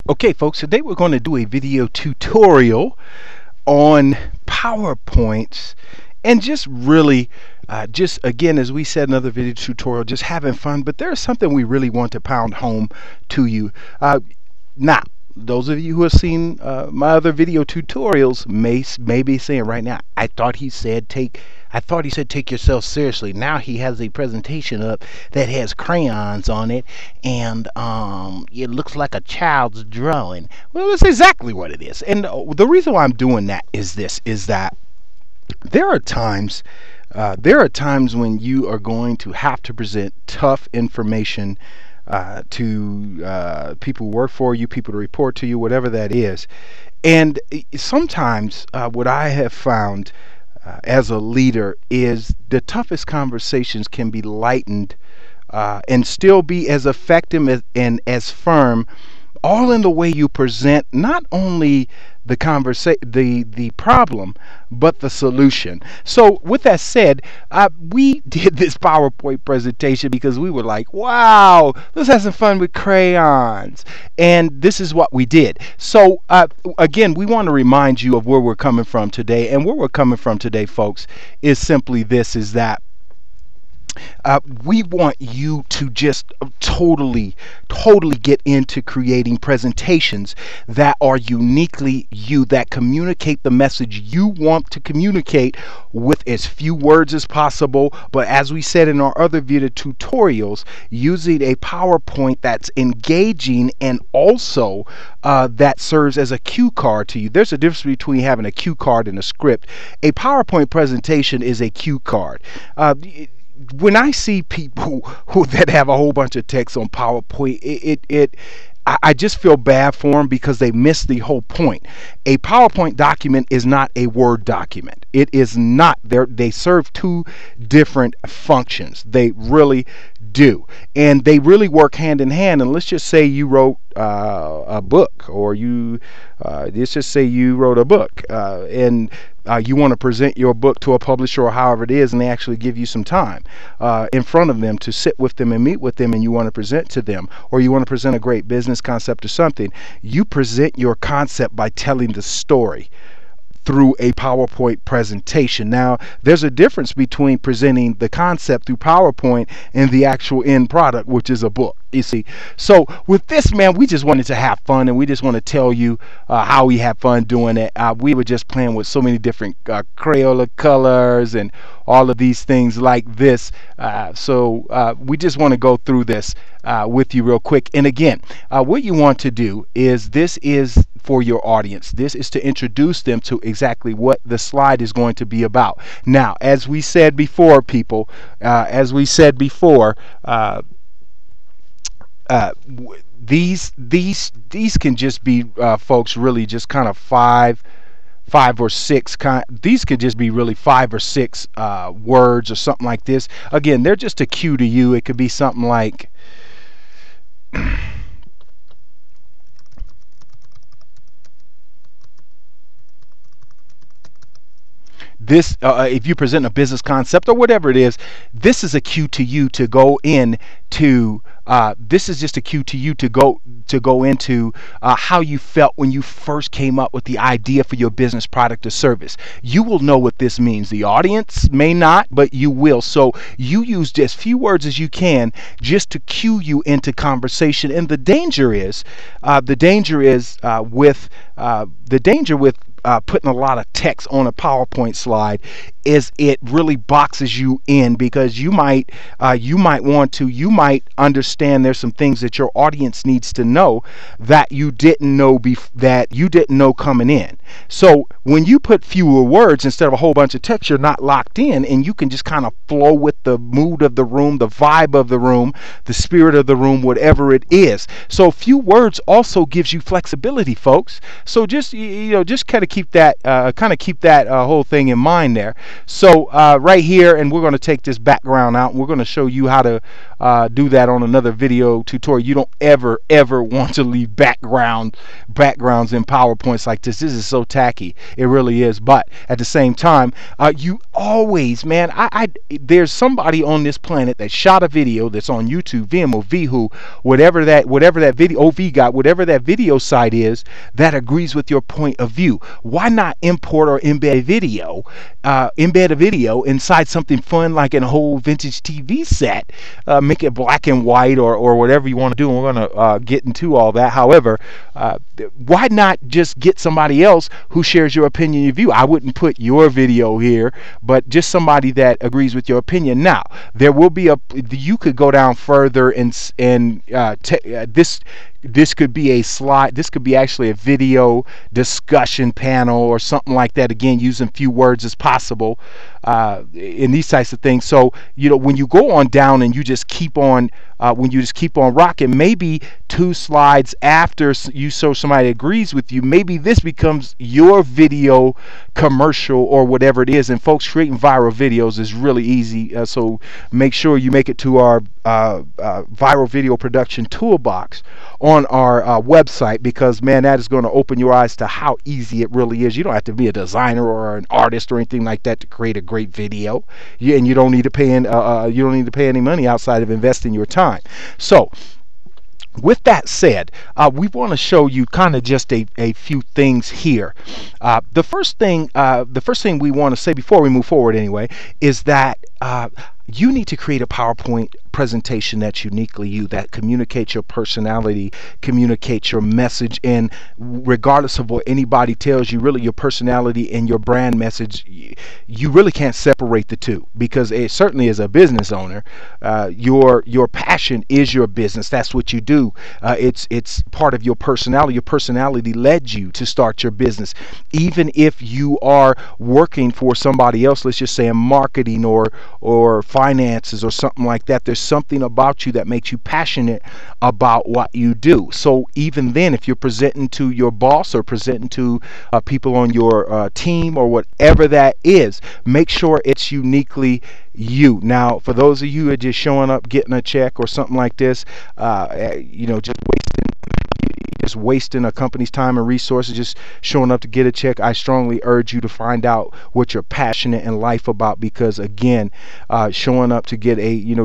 Okay, folks, today we're going to do a video tutorial on PowerPoints and just really, just again, as we said in another video tutorial, just having fun. But there's something we really want to pound home to you. Now, those of you who have seen my other video tutorials may be saying right now, I thought he said take yourself seriously. Now he has a presentation up that has crayons on it, and it looks like a child's drawing. Well, that's exactly what it is. And the reason why I'm doing that is that there are times when you are going to have to present tough information to people who work for you, people to report to you, whatever that is. And sometimes what I have found as a leader is the toughest conversations can be lightened and still be as effective and as firm, all in the way you present not only the problem, but the solution. So with that said, we did this PowerPoint presentation because we were like, wow, let's have some fun with crayons, and this is what we did. So again, we want to remind you of where we're coming from today, and where we're coming from today, folks, is simply this: is that we want you to just totally get into creating presentations that are uniquely you, that communicate the message you want to communicate with as few words as possible. But as we said in our other video tutorials, using a PowerPoint that's engaging and also that serves as a cue card to you. There's a difference between having a cue card and a script. A PowerPoint presentation is a cue card. When I see people that have a whole bunch of text on PowerPoint, I just feel bad for them because they miss the whole point. A PowerPoint document is not a Word document. It is not. They serve two different functions. They really do, and they really work hand in hand. And let's just say you wrote a book, or let's just say you wrote a book, and you want to present your book to a publisher or however it is, and they actually give you some time in front of them to sit with them and meet with them, and you want to present to them, or you want to present a great business concept or something. You present your concept by telling the story through a PowerPoint presentation. Now, there's a difference between presenting the concept through PowerPoint and the actual end product, which is a book, you see. So with this, man, we just wanted to have fun, and we just want to tell you how we had fun doing it. We were just playing with so many different Crayola colors and all of these things like this. So we just want to go through this with you real quick. And again, what you want to do is, this is for your audience. This is to introduce them to exactly what the slide is going to be about. Now, as we said before, people, these can just be folks, really just kind of five or six these could just be really 5 or 6 words or something like this. Again, they're just a cue to you. It could be something like this. If you present a business concept or whatever it is, this is a cue to you to go into this is just a cue to you to go into how you felt when you first came up with the idea for your business, product, or service. You will know what this means. The audience may not, but you will. So you use just few words as you can just to cue you into conversation. And the danger is with putting a lot of text on a PowerPoint slide is it really boxes you in, because you might understand there's some things that your audience needs to know that you didn't know coming in. So when you put fewer words instead of a whole bunch of text, you're not locked in, and you can just kind of flow with the mood of the room, the vibe of the room, the spirit of the room, whatever it is. So few words also gives you flexibility, folks. So just kind of keep that whole thing in mind there. So right here, and we're going to take this background out, and we're going to show you how to do that on another video tutorial. You don't ever want to leave backgrounds in PowerPoints like this. This is so tacky. It really is. But at the same time, you always, man, there's somebody on this planet that shot a video that's on YouTube, Vimeo, Vihu, whatever that video, OVGot, whatever that video site is, that agrees with your point of view. Why not import or embed a video inside something fun like an whole vintage TV set? Make it black and white or whatever you want to do, and we're going to get into all that. However, why not just get somebody else who shares your opinion and view? I wouldn't put your video here, but just somebody that agrees with your opinion. Now, there will be you could go down further and this could be a slide. This could be actually a video discussion panel or something like that. Again, using few words as possible in these types of things. So, you know, when you go on down and you just keep on, rocking, maybe 2 slides after you show somebody agrees with you, maybe this becomes your video commercial or whatever it is. And folks, creating viral videos is really easy. So make sure you make it to our viral video production toolbox on our website, because man, that is going to open your eyes to how easy it really is. You don't have to be a designer or an artist or anything like that to create a great video, and you don't need to pay any money outside of investing your time. So with that said, we want to show you kind of just a few things here. The first thing we want to say before we move forward anyway is that you need to create a PowerPoint presentation that's uniquely you, that communicates your personality, communicates your message, and regardless of what anybody tells you, really your personality and your brand message, you really can't separate the two, because it certainly, as a business owner, your passion is your business. That's what you do. It's part of your personality. Your personality led you to start your business. Even if you are working for somebody else, let's just say in marketing or finances or something like that, there's something about you that makes you passionate about what you do. So even then, if you're presenting to your boss or presenting to people on your team or whatever that is, make sure it's uniquely you. Now, for those of you who are just showing up, getting a check or something like this, you know, just wasting a company's time and resources, just showing up to get a check, I strongly urge you to find out what you're passionate in life about, because again, showing up to get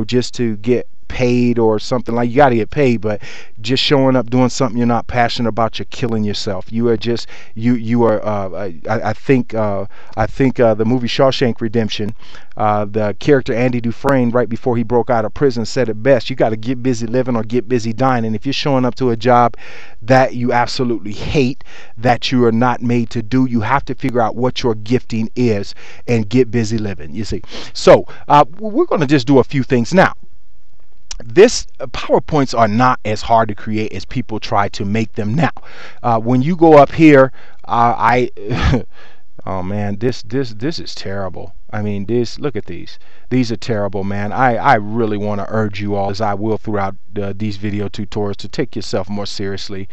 just to get paid or something, like, you got to get paid, but just showing up doing something you're not passionate about, you're killing yourself. You are just I think the movie Shawshank Redemption, the character Andy Dufresne, right before he broke out of prison, said it best: you got to get busy living or get busy dying. And if you're showing up to a job that you absolutely hate, that you are not made to do, you have to figure out what your gifting is and get busy living, you see. So we're going to just do a few things now. This PowerPoints are not as hard to create as people try to make them. Now, when you go up here, oh man, this is terrible. I mean, look at these. These are terrible, man. I really want to urge you all, as I will throughout these video tutorials, to take yourself more seriously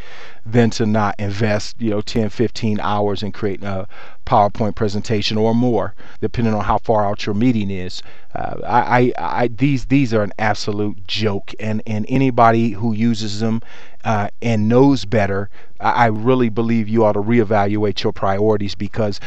than to not invest 10-15 hours in creating a PowerPoint presentation or more, depending on how far out your meeting is. These are an absolute joke, and anybody who uses them and knows better, I really believe you ought to reevaluate your priorities, because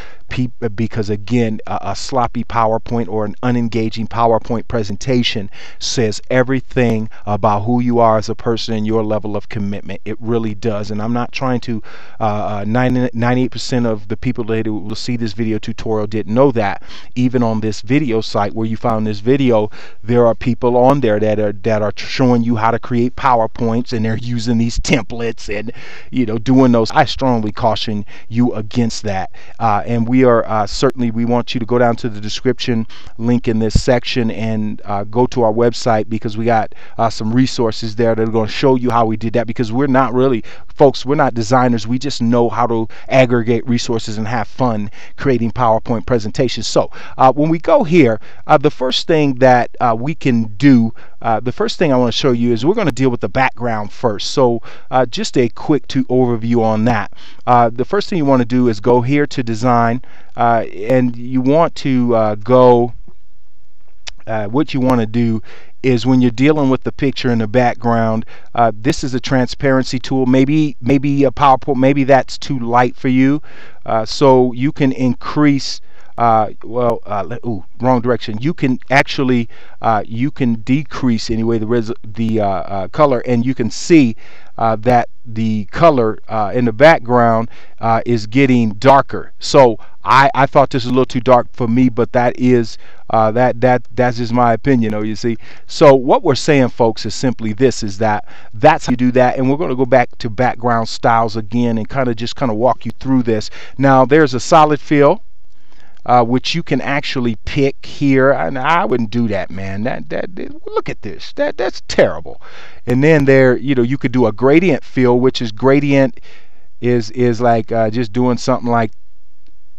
again, a sloppy PowerPoint or an unengaging PowerPoint presentation says everything about who you are as a person and your level of commitment. It really does. And I'm not trying to 98% of the people that will see this video tutorial didn't know that. Even on this video site where you found this video, there are people on there that are showing you how to create PowerPoints, and they're using these templates and doing those. I strongly caution you against that. And we are certainly, we want you to go down to the description link in this section and go to our website, because we got some resources there that are going to show you how we did that, because we're not really, folks, we're not designers. We just know how to aggregate resources and have fun creating PowerPoint presentations. So when we go here, the first thing that we can do the first thing I want to show you is we're going to deal with the background first. So just a quick overview on that. The first thing you want to do is go here to design, and you want to go what you want to do is when you're dealing with the picture in the background, this is a transparency tool. Maybe a PowerPoint, maybe that's too light for you, so you can increase wrong direction. You can actually you can decrease anyway the color, and you can see that the color in the background is getting darker. So I thought this was a little too dark for me, but that is that's just my opinion, you see. So what we're saying, folks, is simply this: is that's how you do that. And we're going to go back to background styles again and kind of walk you through this. Now there's a solid fill, which you can actually pick here, and I wouldn't do that, man. Look at this. That's terrible. And then there, you could do a gradient fill, which is gradient is like just doing something like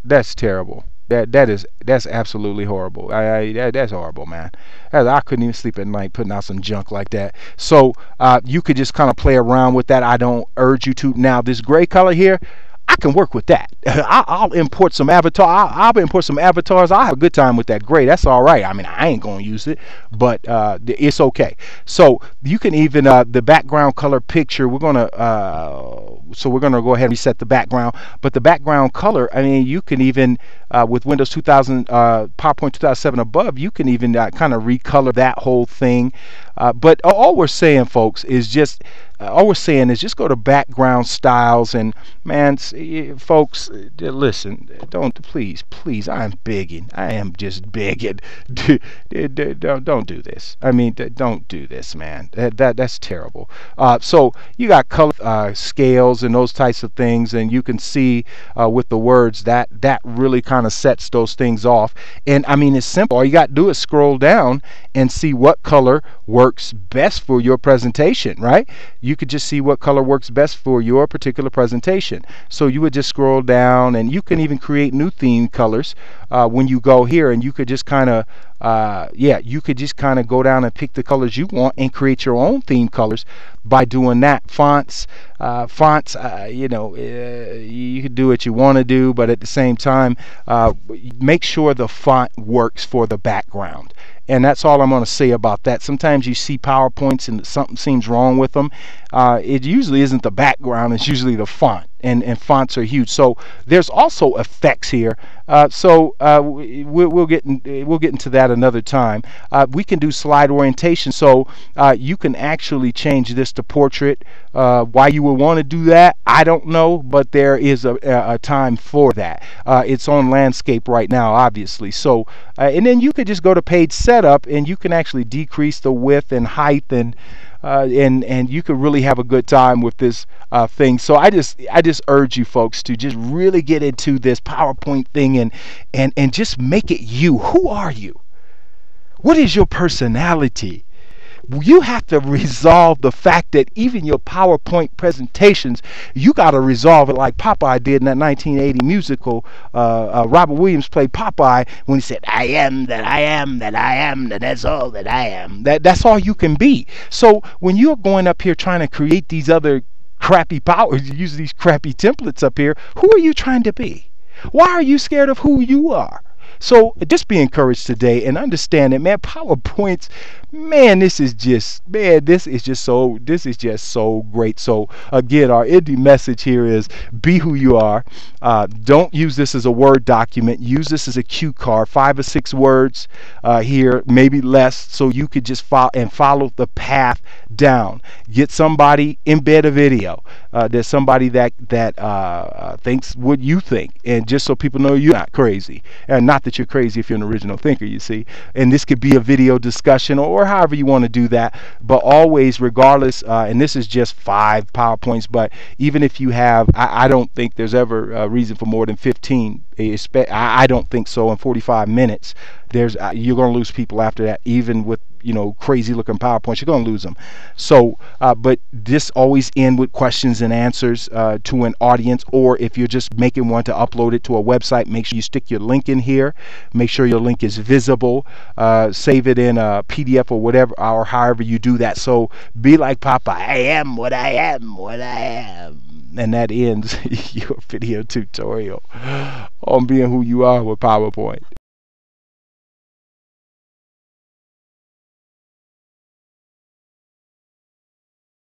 that's terrible. That's absolutely horrible. That's horrible, man. I couldn't even sleep at night putting out some junk like that. So you could just kind of play around with that. I don't urge you to. Now this gray color here, I can work with that. I'll import some avatar. I'll import some avatars. I'll have a good time with that gray. That's all right. I mean, I ain't going to use it, but it's okay. So you can even the background color picture. We're gonna go ahead and reset the background. But the background color, I mean, you can even with Windows 2000, PowerPoint 2007 above, you can even kind of recolor that whole thing. But all we're saying, folks, is just just go to background styles, and man, folks, listen, please, I'm begging, I am just begging, don't do this. I mean, don't do this, man. That's terrible. So you got color scales and those types of things, and you can see with the words that really kind of sets those things off. And I mean, it's simple. All you got to do is scroll down and see what color works best for your presentation, right? You could just see what color works best for your particular presentation. So you would just scroll down, and you can even create new theme colors when you go here, and you could just kind of you could just kind of go down and pick the colors you want and create your own theme colors by doing that. Fonts, you could do what you want to do, but at the same time, make sure the font works for the background. And that's all I'm going to say about that. Sometimes you see PowerPoints and something seems wrong with them. It usually isn't the background, it's usually the font, and fonts are huge. So there's also effects here. We'll get into that another time. We can do slide orientation, so you can actually change this to portrait. Why you would want to do that, I don't know, but there is a time for that. It's on landscape right now, obviously. So and then you could just go to page setup, and you can actually decrease the width and height, and you could really have a good time with this thing. So I just urge you folks to just really get into this PowerPoint thing and just make it you. Who are you? What is your personality? You have to resolve the fact that even your PowerPoint presentations, you got to resolve it like Popeye did in that 1980 musical. Robert Williams played Popeye when he said, "I am that I am, that I am, that's all that I am." That's all you can be. So when you're going up here trying to create these other crappy use these crappy templates up here, who are you trying to be? Why are you scared of who you are? So just be encouraged today and understand that, man, PowerPoints, man, this is just so great. So again, our indie message here is be who you are. Don't use this as a Word document. Use this as a cue card, 5 or 6 words here, maybe less, so you could just follow the path down. Get somebody, embed a video. There's somebody that thinks what you think, and just so people know you're not crazy, and not that you're crazy if you're an original thinker, you see. And this could be a video discussion or however you want to do that, but always, regardless, and this is just 5 PowerPoints, but even if you have, I don't think there's ever a reason for more than 15. I don't think so. In 45 minutes, you're going to lose people after that, even with crazy looking PowerPoints, you're going to lose them. So, but this always end with questions and answers to an audience, or if you're just making one to upload it to a website, make sure you stick your link in here. Make sure your link is visible. Save it in a PDF or whatever, or however you do that. So be like Papa, I am what I am, what I am. And that ends your video tutorial on being who you are with PowerPoint.